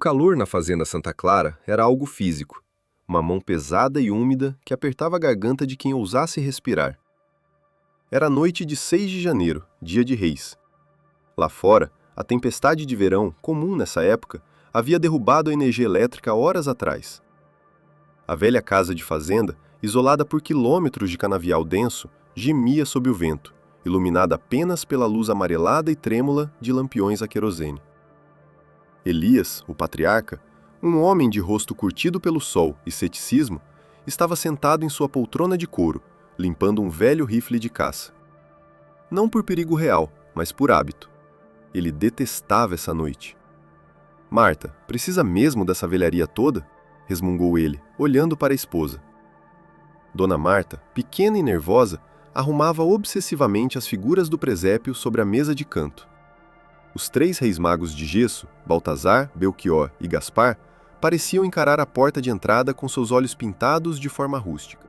calor na fazenda Santa Clara era algo físico, uma mão pesada e úmida que apertava a garganta de quem ousasse respirar. Era noite de 6 de janeiro, dia de Reis. Lá fora, a tempestade de verão, comum nessa época, havia derrubado a energia elétrica horas atrás. A velha casa de fazenda, isolada por quilômetros de canavial denso, gemia sob o vento, iluminada apenas pela luz amarelada e trêmula de lampiões a querosene. Elias, o patriarca, um homem de rosto curtido pelo sol e ceticismo, estava sentado em sua poltrona de couro, limpando um velho rifle de caça. Não por perigo real, mas por hábito. Ele detestava essa noite. Marta, precisa mesmo dessa velharia toda? Resmungou ele, olhando para a esposa. Dona Marta, pequena e nervosa, arrumava obsessivamente as figuras do presépio sobre a mesa de canto. Os 3 reis magos de gesso, Baltazar, Belchior e Gaspar, pareciam encarar a porta de entrada com seus olhos pintados de forma rústica.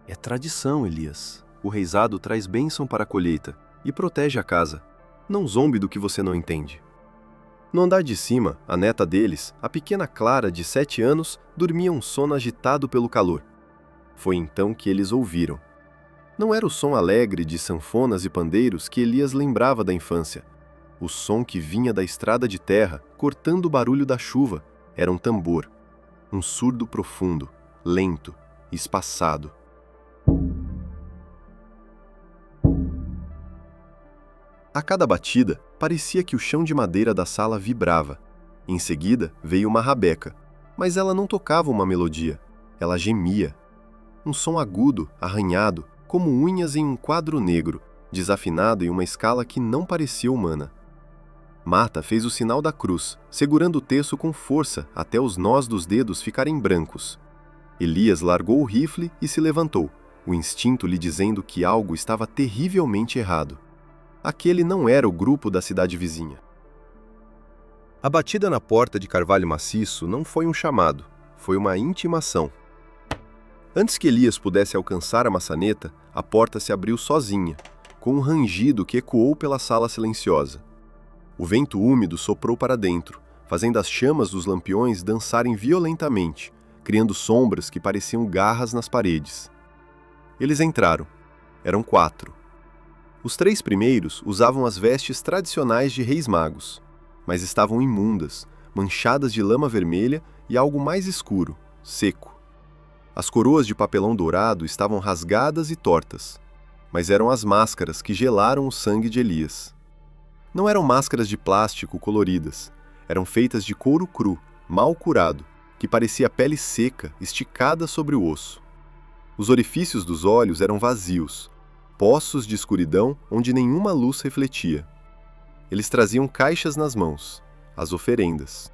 É tradição, Elias. O reisado traz bênção para a colheita e protege a casa. Não zombe do que você não entende. No andar de cima, a neta deles, a pequena Clara, de 7 anos, dormia um sono agitado pelo calor. Foi então que eles ouviram. Não era o som alegre de sanfonas e pandeiros que Elias lembrava da infância. O som que vinha da estrada de terra, cortando o barulho da chuva, era um tambor. Um surdo profundo, lento, espaçado. A cada batida, parecia que o chão de madeira da sala vibrava. Em seguida, veio uma rabeca, mas ela não tocava uma melodia. Ela gemia. Um som agudo, arranhado, como unhas em um quadro negro, desafinado em uma escala que não parecia humana. Marta fez o sinal da cruz, segurando o terço com força até os nós dos dedos ficarem brancos. Elias largou o rifle e se levantou, o instinto lhe dizendo que algo estava terrivelmente errado. Aquele não era o grupo da cidade vizinha. A batida na porta de carvalho maciço não foi um chamado, foi uma intimação. Antes que Elias pudesse alcançar a maçaneta, a porta se abriu sozinha, com um rangido que ecoou pela sala silenciosa. O vento úmido soprou para dentro, fazendo as chamas dos lampiões dançarem violentamente, criando sombras que pareciam garras nas paredes. Eles entraram. Eram 4. Os 3 primeiros usavam as vestes tradicionais de reis magos, mas estavam imundas, manchadas de lama vermelha e algo mais escuro, seco. As coroas de papelão dourado estavam rasgadas e tortas, mas eram as máscaras que gelaram o sangue de Elias. Não eram máscaras de plástico coloridas, eram feitas de couro cru, mal curado, que parecia pele seca, esticada sobre o osso. Os orifícios dos olhos eram vazios, poços de escuridão onde nenhuma luz refletia. Eles traziam caixas nas mãos, as oferendas.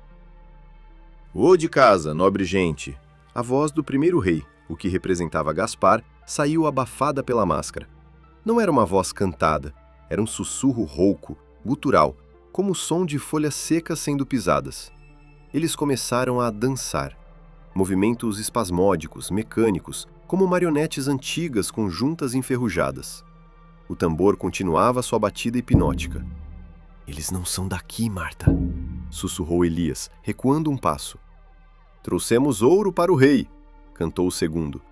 "Ô de casa, nobre gente!" A voz do primeiro rei, o que representava Gaspar, saiu abafada pela máscara. Não era uma voz cantada, era um sussurro rouco, gutural, como o som de folhas secas sendo pisadas. Eles começaram a dançar. Movimentos espasmódicos, mecânicos, como marionetes antigas com juntas enferrujadas. O tambor continuava sua batida hipnótica. "Eles não são daqui, Marta", sussurrou Elias, recuando um passo. "Trouxemos ouro para o rei", cantou o segundo.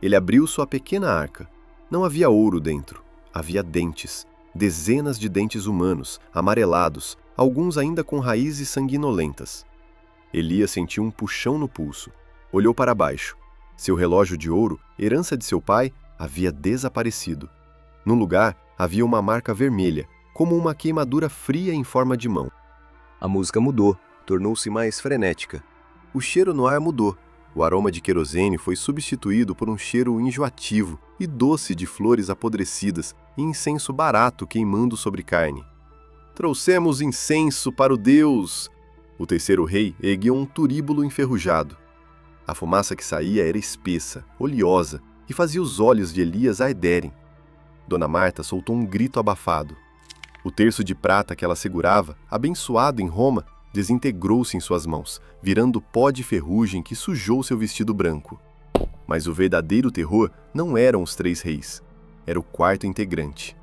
Ele abriu sua pequena arca. Não havia ouro dentro, havia dentes. Dezenas de dentes humanos, amarelados, alguns ainda com raízes sanguinolentas. Elias sentiu um puxão no pulso. Olhou para baixo. Seu relógio de ouro, herança de seu pai, havia desaparecido. No lugar, havia uma marca vermelha, como uma queimadura fria em forma de mão. A música mudou, tornou-se mais frenética. O cheiro no ar mudou. O aroma de querosene foi substituído por um cheiro enjoativo e doce de flores apodrecidas e incenso barato queimando sobre carne. "Trouxemos incenso para o Deus!" O terceiro rei ergueu um turíbulo enferrujado. A fumaça que saía era espessa, oleosa, e fazia os olhos de Elias arderem. Dona Marta soltou um grito abafado. O terço de prata que ela segurava, abençoado em Roma, desintegrou-se em suas mãos, virando pó de ferrugem que sujou seu vestido branco. Mas o verdadeiro terror não eram os 3 reis. Era o 4º integrante.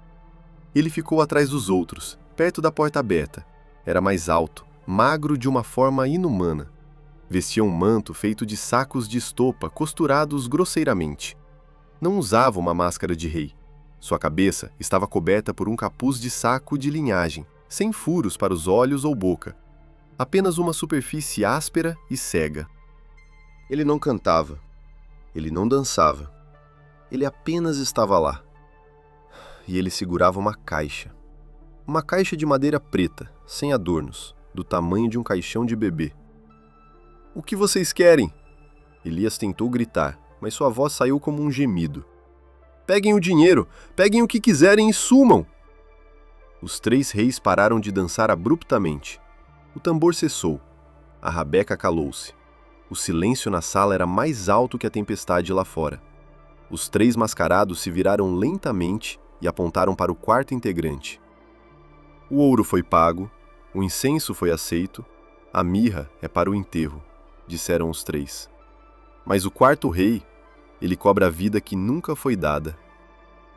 Ele ficou atrás dos outros, perto da porta aberta. Era mais alto, magro de uma forma inumana. Vestia um manto feito de sacos de estopa costurados grosseiramente. Não usava uma máscara de rei. Sua cabeça estava coberta por um capuz de saco de linhagem, sem furos para os olhos ou boca. Apenas uma superfície áspera e cega. Ele não cantava. Ele não dançava. Ele apenas estava lá. E ele segurava uma caixa. Uma caixa de madeira preta, sem adornos, do tamanho de um caixão de bebê. "O que vocês querem?" Elias tentou gritar, mas sua voz saiu como um gemido. "Peguem o dinheiro, peguem o que quiserem e sumam!" Os 3 reis pararam de dançar abruptamente. O tambor cessou. A rabeca calou-se. O silêncio na sala era mais alto que a tempestade lá fora. Os 3 mascarados se viraram lentamente e apontaram para o quarto integrante. O ouro foi pago, o incenso foi aceito, a mirra é para o enterro, disseram os 3. Mas o quarto rei, ele cobra a vida que nunca foi dada.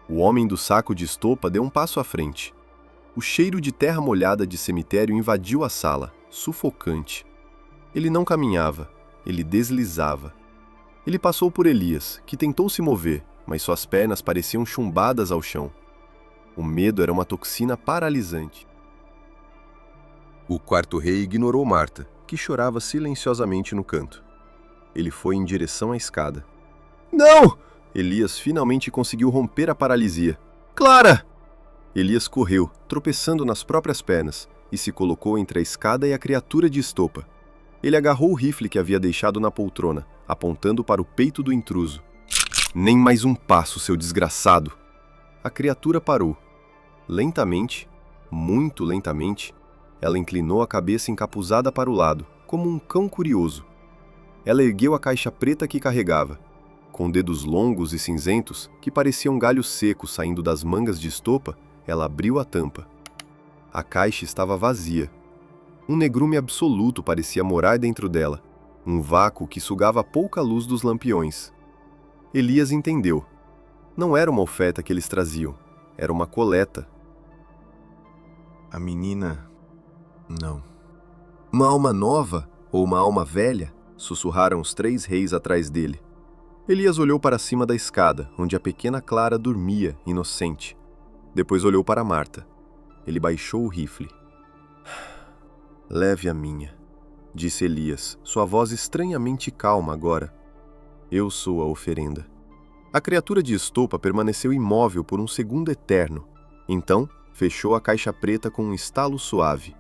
O homem do saco de estopa deu um passo à frente. O cheiro de terra molhada de cemitério invadiu a sala, sufocante. Ele não caminhava, ele deslizava. Ele passou por Elias, que tentou se mover, mas suas pernas pareciam chumbadas ao chão. O medo era uma toxina paralisante. O quarto rei ignorou Marta, que chorava silenciosamente no canto. Ele foi em direção à escada. "Não!" Elias finalmente conseguiu romper a paralisia. "Clara!" Elias correu, tropeçando nas próprias pernas, e se colocou entre a escada e a criatura de estopa. Ele agarrou o rifle que havia deixado na poltrona, apontando para o peito do intruso. "Nem mais um passo, seu desgraçado!" A criatura parou. Lentamente, muito lentamente, ela inclinou a cabeça encapuzada para o lado, como um cão curioso. Ela ergueu a caixa preta que carregava. Com dedos longos e cinzentos, que pareciam galhos secos saindo das mangas de estopa, ela abriu a tampa. A caixa estava vazia. Um negrume absoluto parecia morar dentro dela, um vácuo que sugava pouca luz dos lampiões. Elias entendeu. Não era uma oferta que eles traziam, era uma coleta. A menina... não. "Uma alma nova ou uma alma velha?" sussurraram os 3 reis atrás dele. Elias olhou para cima da escada, onde a pequena Clara dormia, inocente. Depois olhou para Marta. Ele baixou o rifle. "Leve a minha", disse Elias, sua voz estranhamente calma agora. "Eu sou a oferenda." A criatura de estopa permaneceu imóvel por um segundo eterno. Então, fechou a caixa preta com um estalo suave.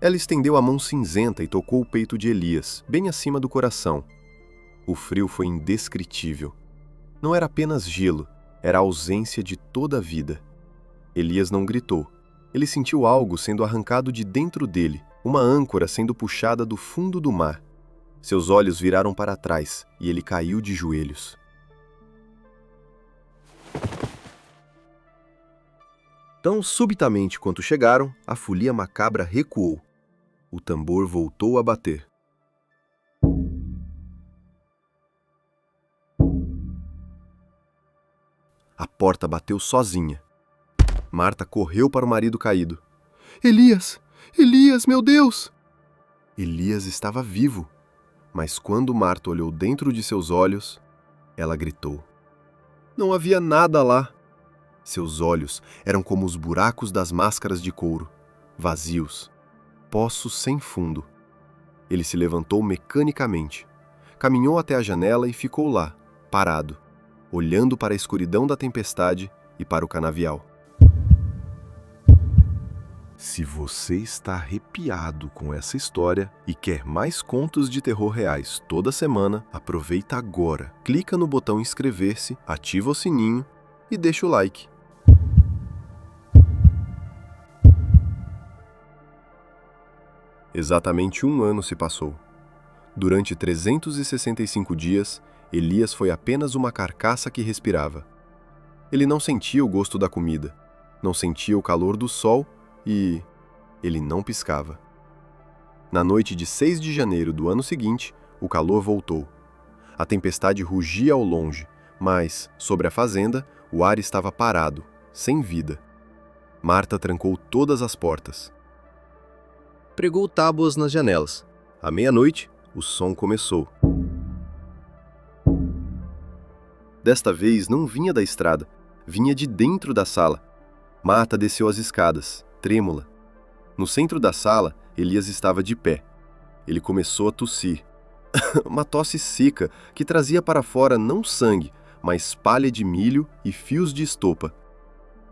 Ela estendeu a mão cinzenta e tocou o peito de Elias, bem acima do coração. O frio foi indescritível. Não era apenas gelo, era a ausência de toda a vida. Elias não gritou. Ele sentiu algo sendo arrancado de dentro dele, uma âncora sendo puxada do fundo do mar. Seus olhos viraram para trás e ele caiu de joelhos. Tão subitamente quanto chegaram, a folia macabra recuou. O tambor voltou a bater. A porta bateu sozinha. Marta correu para o marido caído. "Elias! Elias, meu Deus!" Elias estava vivo, mas quando Marta olhou dentro de seus olhos, ela gritou. Não havia nada lá. Seus olhos eram como os buracos das máscaras de couro, vazios, poços sem fundo. Ele se levantou mecanicamente, caminhou até a janela e ficou lá, parado, olhando para a escuridão da tempestade e para o canavial. Se você está arrepiado com essa história e quer mais contos de terror reais toda semana, aproveita agora, clica no botão inscrever-se, ativa o sininho e deixa o like. Exatamente 1 ano se passou. Durante 365 dias, Elias foi apenas uma carcaça que respirava. Ele não sentia o gosto da comida, não sentia o calor do sol e ele não piscava. Na noite de 6 de janeiro do ano seguinte, o calor voltou. A tempestade rugia ao longe, mas, sobre a fazenda, o ar estava parado, sem vida. Marta trancou todas as portas. Pregou tábuas nas janelas. À meia-noite, o som começou. Desta vez não vinha da estrada, vinha de dentro da sala. Marta desceu as escadas, trêmula. No centro da sala, Elias estava de pé. Ele começou a tossir. Uma tosse seca que trazia para fora não sangue, mas palha de milho e fios de estopa.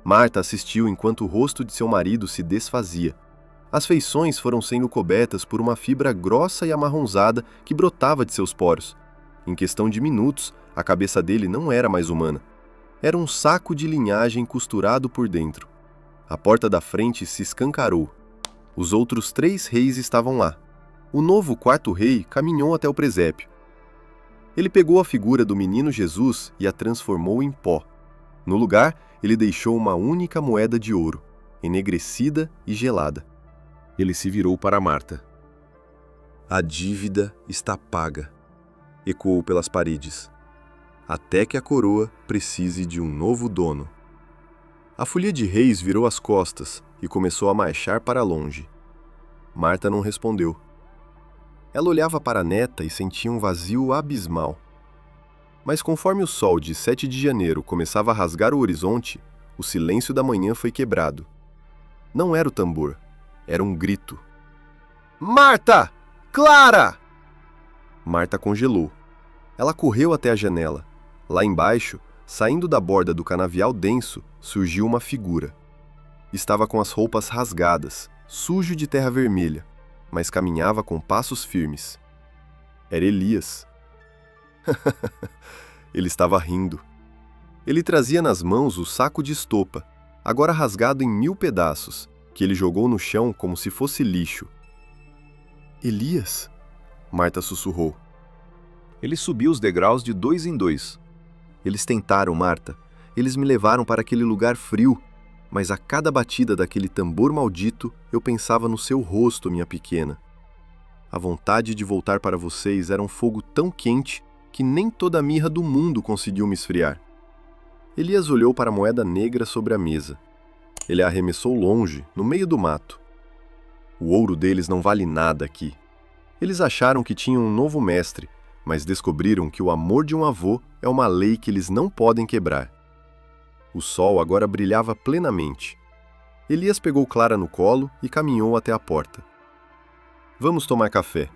Marta assistiu enquanto o rosto de seu marido se desfazia. As feições foram sendo cobertas por uma fibra grossa e amarronzada que brotava de seus poros. Em questão de minutos, a cabeça dele não era mais humana. Era um saco de linhagem costurado por dentro. A porta da frente se escancarou. Os outros 3 reis estavam lá. O novo 4º rei caminhou até o presépio. Ele pegou a figura do menino Jesus e a transformou em pó. No lugar, ele deixou uma única moeda de ouro, enegrecida e gelada. Ele se virou para Marta. A dívida está paga, ecoou pelas paredes, até que a coroa precise de um novo dono. A folia de reis virou as costas e começou a marchar para longe. Marta não respondeu. Ela olhava para a neta e sentia um vazio abismal. Mas conforme o sol de 7 de janeiro começava a rasgar o horizonte, o silêncio da manhã foi quebrado. Não era o tambor, era um grito. Marta! Clara! Marta congelou. Ela correu até a janela. Lá embaixo, saindo da borda do canavial denso, surgiu uma figura. Estava com as roupas rasgadas, sujo de terra vermelha, mas caminhava com passos firmes. Era Elias. Ele estava rindo. Ele trazia nas mãos o saco de estopa, agora rasgado em 1000 pedaços, que ele jogou no chão como se fosse lixo. Elias? Marta sussurrou. Ele subiu os degraus de 2 em 2. Eles tentaram, Marta. Eles me levaram para aquele lugar frio, mas a cada batida daquele tambor maldito, eu pensava no seu rosto, minha pequena. A vontade de voltar para vocês era um fogo tão quente que nem toda a mirra do mundo conseguiu me esfriar. Elias olhou para a moeda negra sobre a mesa. Ele a arremessou longe, no meio do mato. O ouro deles não vale nada aqui. Eles acharam que tinham um novo mestre, mas descobriram que o amor de um avô é uma lei que eles não podem quebrar. O sol agora brilhava plenamente. Elias pegou Clara no colo e caminhou até a porta. Vamos tomar café.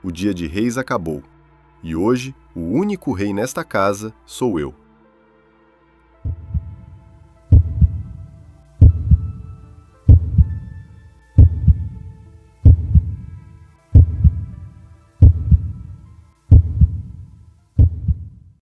O dia de reis acabou. E hoje, o único rei nesta casa sou eu.